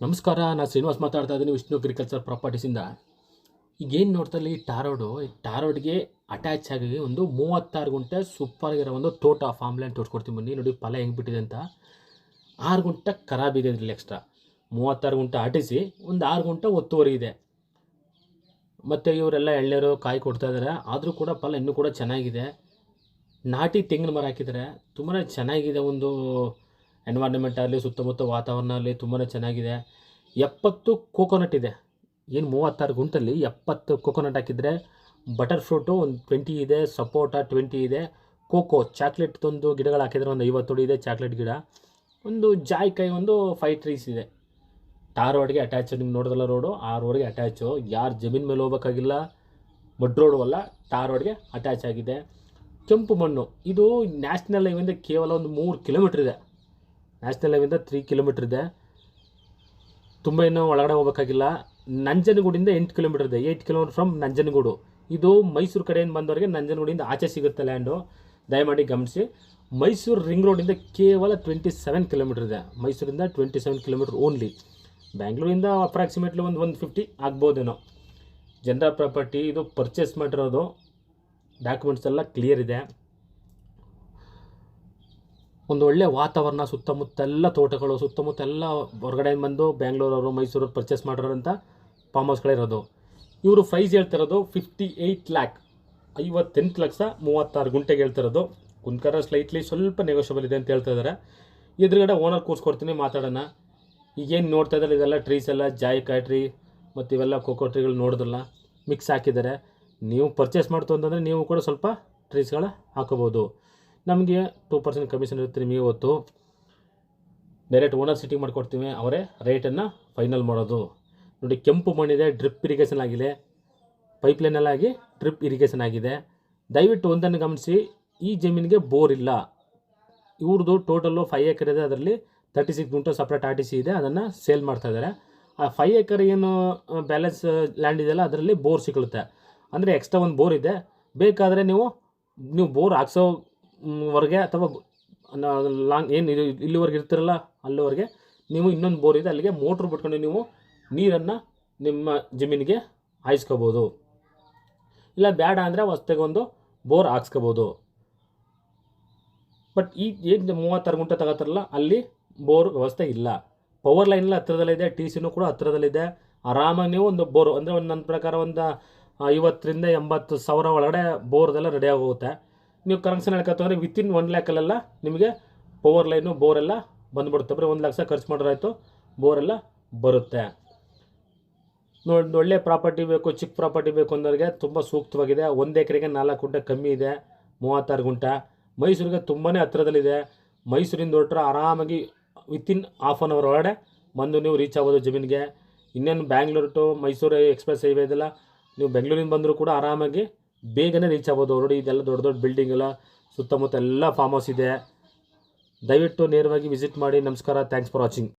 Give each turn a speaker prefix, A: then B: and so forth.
A: ನಮಸ್ಕಾರ, ನಾನು ಶ್ರೀನಿವಾಸ್ ಮಾತಾಡ್ತಾ ಇದ್ದೀನಿ ವಿಷ್ಣು ಅಗ್ರಿಕಲ್ಚರ್ ಪ್ರಾಪರ್ಟೀಸಿಂದ. ಈಗೇನು ನೋಡ್ತಲ್ಲಿ ಟಾರೋಡ್ಗೆ ಅಟ್ಯಾಚ್ ಆಗಿ ಒಂದು 36 ಗುಂಟೆ ಸೂಪರ್ ಒಂದು ತೋಟ ಫಾರ್ಮ್ಲ್ಯಾಂಡ್ ತೋರಿಸ್ಕೊಡ್ತೀನಿ ಬನ್ನಿ. ನೋಡಿ ಫಲ ಹೆಂಗೆ ಬಿಟ್ಟಿದೆ ಅಂತ. 6 ಗುಂಟೆ ಖರಾಬ್ ಇದೆ ಇದರಲ್ಲಿ ಎಕ್ಸ್ಟ್ರಾ. 36 ಗುಂಟೆ ಆಟಿಸಿ ಒಂದು 6 ಗುಂಟೆ ಒತ್ತುವರಿ ಇದೆ. ಮತ್ತು ಇವರೆಲ್ಲ ಎಳ್ನೀರು ಕಾಯಿ ಕೊಡ್ತಾ ಇದ್ದಾರೆ. ಆದರೂ ಕೂಡ ಫಲ ಇನ್ನೂ ಕೂಡ ಚೆನ್ನಾಗಿದೆ. ನಾಟಿ ತೆಂಗಿನ ಮರ ಹಾಕಿದ್ದಾರೆ, ತುಂಬಾ ಚೆನ್ನಾಗಿದೆ. ಒಂದು ಎನ್ವೈರ್ನ್ಮೆಂಟ್ ಆಗಲಿ, ಸುತ್ತಮುತ್ತ ವಾತಾವರಣ ಆಗಲಿ ತುಂಬಾ ಚೆನ್ನಾಗಿದೆ. 70 ಕೋಕೋನಟ್ ಇದೆ. ಏನು 36 ಗುಂಟಲ್ಲಿ 70 ಕೋಕೋನಟ್ ಹಾಕಿದರೆ, ಬಟರ್ ಫ್ರೂಟು ಒಂದು 20 ಇದೆ, ಸಪೋಟ 20 ಇದೆ, ಕೋಕೋ ಚಾಕ್ಲೇಟ್ ಒಂದು ಗಿಡಗಳು ಹಾಕಿದರೆ ಒಂದು 50 ಇದೆ ಚಾಕ್ಲೇಟ್ ಗಿಡ. ಒಂದು ಜಾಯಿಕಾಯಿ ಒಂದು 5 ಟ್ರೀಸ್ ಇದೆ. ಟಾರ್ ರೋಡ್ಗೆ ಅಟ್ಯಾಚ್. ನಿಮ್ಗೆ ನೋಡೋದಲ್ಲ ರೋಡು, ಆ ರೋಡ್ಗೆ ಅಟ್ಯಾಚು. ಯಾರು ಜಮೀನು ಮೇಲೆ ಹೋಗ್ಬೇಕಾಗಿಲ್ಲ. ಮಡ್ ರೋಡು ಅಲ್ಲ, ಟಾರ್ ರೋಡ್ಗೆ ಅಟ್ಯಾಚ್ ಆಗಿದೆ. ಕೆಂಪು ಮಣ್ಣು. ಇದು ನ್ಯಾಷನಲ್ ಹೈವೇಯಿಂದ ಕೇವಲ ಒಂದು 3 ಕಿಲೋಮೀಟ್ರ್ ಇದೆ. ನ್ಯಾಷನಲ್ ಹೈವೇಯಿಂದ 3 ಕಿಲೋಮೀಟ್ರ್ ಇದೆ. ತುಂಬ ಇನ್ನೂ ಒಳಗಡೆ ಹೋಗ್ಬೇಕಾಗಿಲ್ಲ. ನಂಜನಗೂಡಿಂದ 8 ಕಿಲೋಮೀಟ್ರ್ ಇದೆ. 8 ಕಿಲೋಮೀಟ್ರ್ ಫ್ರಮ್ ನಂಜನಗೂಡು. ಇದು ಮೈಸೂರು ಕಡೆಯಿಂದ ಬಂದವರಿಗೆ ನಂಜನಗೂಡಿಂದ ಆಚೆ ಸಿಗುತ್ತೆ ಲ್ಯಾಂಡು, ದಯಮಾಡಿ ಗಮನಿಸಿ. ಮೈಸೂರು ರಿಂಗ್ ರೋಡಿಂದ ಕೇವಲ 27 ಕಿಲೋಮೀಟ್ರ್ ಇದೆ. ಮೈಸೂರಿಂದ 27 ಕಿಲೋಮೀಟ್ರ್ ಓನ್ಲಿ. ಬ್ಯಾಂಗ್ಳೂರಿಂದ ಅಪ್ರಾಕ್ಸಿಮೇಟ್ಲಿ ಒಂದು 150 ಆಗ್ಬೋದೇನೋ. General property. ಇದು ಪರ್ಚೇಸ್ ಮಾಡಿರೋದು. ಡಾಕ್ಯುಮೆಂಟ್ಸ್ ಎಲ್ಲ ಕ್ಲಿಯರ್ ಇದೆ. ಒಂದು ಒಳ್ಳೆ ವಾತಾವರಣ, ಸುತ್ತಮುತ್ತೆಲ್ಲ ತೋಟಗಳು, ಸುತ್ತಮುತ್ತೆಲ್ಲ ಹೊರಗಡೆಯಿಂದ ಬಂದು ಬ್ಯಾಂಗ್ಳೂರವರು, ಮೈಸೂರವ್ರು ಪರ್ಚೇಸ್ ಮಾಡಿರೋಂಥ ಫಾರ್ಮ್ ಹೌಸ್ಗಳಿರೋದು. ಇವರು ಪ್ರೈಸ್ ಹೇಳ್ತಿರೋದು 58 ಲ್ಯಾಕ್, 58 ಲಕ್ಷ 36 ಗುಂಟೆಗೆ ಹೇಳ್ತಿರೋದು. ಕುಂದ್ಕರ ಸ್ಲೈಟ್ಲಿ ಸ್ವಲ್ಪ ನೆಗೋಷಿಯಬಲ್ ಇದೆ ಅಂತ ಹೇಳ್ತಾ ಇದ್ದಾರೆ. ಎದುರುಗಡೆ ಓನರ್ ಕೂರಿಸ್ಕೊಡ್ತೀನಿ, ಮಾತಾಡೋಣ. ಈಗೇನು ನೋಡ್ತಾ ಇದ್ದಾರೆ ಇದೆಲ್ಲ ಟ್ರೀಸ್ ಎಲ್ಲ ಜಾಯಿಕಾಯಿ ಟ್ರೀ ಮತ್ತು ಇವೆಲ್ಲ ಕೋಕೋ ಟ್ರೀಗಳು ನೋಡೋದಲ್ಲ ಮಿಕ್ಸ್ ಹಾಕಿದ್ದಾರೆ. ನೀವು ಪರ್ಚೇಸ್ ಮಾಡ್ತು ಅಂತಂದರೆ ನೀವು ಕೂಡ ಸ್ವಲ್ಪ ಟ್ರೀಸ್ಗಳ ಹಾಕೋಬೋದು. ನಮಗೆ 2% ಕಮಿಷನ್ ಇರುತ್ತೆ. ನಿಮಗೆ ಇವತ್ತು ಡೈರೆಕ್ಟ್ ಓನರ್ ಸಿಟ್ಟಿಂಗ್ ಮಾಡಿಕೊಡ್ತೀವಿ, ಅವರೇ ರೇಟನ್ನು ಫೈನಲ್ ಮಾಡೋದು. ನೋಡಿ, ಕೆಂಪು ಮಣ್ಣಿದೆ, ಡ್ರಿಪ್ ಇರಿಗೇಷನ್ ಆಗಿದೆ, ಪೈಪ್ಲೈನೆಲ್ಲ ಆಗಿ ಡ್ರಿಪ್ ಇರಿಗೇಷನ್ ಆಗಿದೆ. ದಯವಿಟ್ಟು ಒಂದನ್ನು ಗಮನಿಸಿ, ಈ ಜಮೀನಿಗೆ ಬೋರ್ ಇಲ್ಲ. ಇವ್ರದ್ದು ಟೋಟಲ್ಲು 5 ಎಕರೆ ಇದೆ. ಅದರಲ್ಲಿ 36 ಗುಂಟೆ ಸಪ್ರೇಟ್ RTC ಇದೆ, ಅದನ್ನು ಸೇಲ್ ಮಾಡ್ತಾ ಇದ್ದಾರೆ. ಆ 5 ಎಕರೆ ಏನು ಬ್ಯಾಲೆನ್ಸ್ ಲ್ಯಾಂಡ್ ಇದೆಯಲ್ಲ, ಅದರಲ್ಲಿ ಬೋರ್ ಸಿಗುತ್ತೆ. ಅಂದರೆ ಎಕ್ಸ್ಟ್ರಾ ಒಂದು ಬೋರ್ ಇದೆ. ಬೇಕಾದರೆ ನೀವು ಬೋರ್ ಹಾಕ್ಸೋವರೆಗೆ ಅಥವಾ ಲಾಂಗ್ ಏನು ಇದು ಇಲ್ಲಿವರೆಗೆ ಇರ್ತಿರಲ್ಲ ಅಲ್ಲಿವರೆಗೆ ನೀವು ಇನ್ನೊಂದು ಬೋರ್ ಇದೆ, ಅಲ್ಲಿಗೆ ಮೋಟ್ರ್ ಬಿಟ್ಕೊಂಡು ನೀವು ನೀರನ್ನು ನಿಮ್ಮ ಜಮೀನಿಗೆ ಹಾಯಿಸ್ಕೋಬೋದು. ಇಲ್ಲ ಬೇಡ ಅಂದರೆ ಹೊಸ್ದಾಗಿ ಒಂದು ಬೋರ್ ಹಾಕ್ಸ್ಕೋಬೋದು. ಬಟ್ ಈ ಏನು 36 ಗುಂಟೆ ತಗೋತಾರಲ್ಲ, ಅಲ್ಲಿ ಬೋರ್ ವ್ಯವಸ್ಥೆ ಇಲ್ಲ. ಪವರ್ ಲೈನೆಲ್ಲ ಹತ್ತಿರದಲ್ಲಿದೆ, TCನೂ ಕೂಡ ಹತ್ತಿರದಲ್ಲಿದೆ. ಆರಾಮಾಗಿ ನೀವು ಒಂದು ಬೋರು ಅಂದರೆ ಒಂದು ನನ್ನ ಪ್ರಕಾರ ಒಂದು 50,000 ರಿಂದ 80,000 ಒಳಗಡೆ ಬೋರ್ದೆಲ್ಲ ರೆಡಿ ಆಗೋಗುತ್ತೆ. ನೀವು ಕನೆಕ್ಷನ್ ಹೇಳ್ಕೊತಂದ್ರೆ ವಿತಿನ್ 1 ಲ್ಯಾಕಲ್ಲೆಲ್ಲ ನಿಮಗೆ ಪವರ್ ಲೈನು ಬೋರೆಲ್ಲ ಬಂದುಬಿಡುತ್ತೆ. ಬರೀ 1 ಲಕ್ಷ ಖರ್ಚು ಮಾಡಿದ್ರಾಯ್ತು, ಬೋರೆಲ್ಲ ಬರುತ್ತೆ. ನೋಡಿ, ಒಳ್ಳೆ ಪ್ರಾಪರ್ಟಿ ಬೇಕು, ಚಿಕ್ಕ ಪ್ರಾಪರ್ಟಿ ಬೇಕು ಅನ್ನೋರಿಗೆ ತುಂಬ ಸೂಕ್ತವಾಗಿದೆ. 1 ಎಕರೆಗೆ 4 ಗುಂಟೆ ಕಮ್ಮಿ ಇದೆ, 36 ಗುಂಟೆ. ಮೈಸೂರಿಗೆ ತುಂಬಾ ಹತ್ತಿರದಲ್ಲಿದೆ. ಮೈಸೂರಿಂದ ಹೊರಟ್ರೆ ಆರಾಮಾಗಿ ವಿತಿನ್ ಹಾಫ್ ಆನ್ ಅವರ್ ಒಳಗಡೆ ಬಂದು ನೀವು ರೀಚ್ ಆಗ್ಬೋದು ಜಮೀನಿಗೆ. ಇನ್ನೇನು Bangalore to Mysuru express highway ಇದೆಲ್ಲ, ನೀವು ಬೆಂಗಳೂರಿಂದ ಬಂದರೂ ಕೂಡ ಆರಾಮಾಗಿ ಬೇಗನೆ ರೀಚ್ ಆಗ್ಬೋದು. ನೋಡಿ, ಇದೆಲ್ಲ ದೊಡ್ಡ ದೊಡ್ಡ ಬಿಲ್ಡಿಂಗ್ ಎಲ್ಲ, ಸುತ್ತಮುತ್ತ ಎಲ್ಲ ಫಾರ್ಮ್ ಹೌಸ್ ಇದೆ. ದಯವಿಟ್ಟು ನೇರವಾಗಿ ವಿಸಿಟ್ ಮಾಡಿ. ನಮಸ್ಕಾರ, ಥ್ಯಾಂಕ್ಸ್ ಫಾರ್ ವಾಚಿಂಗ್.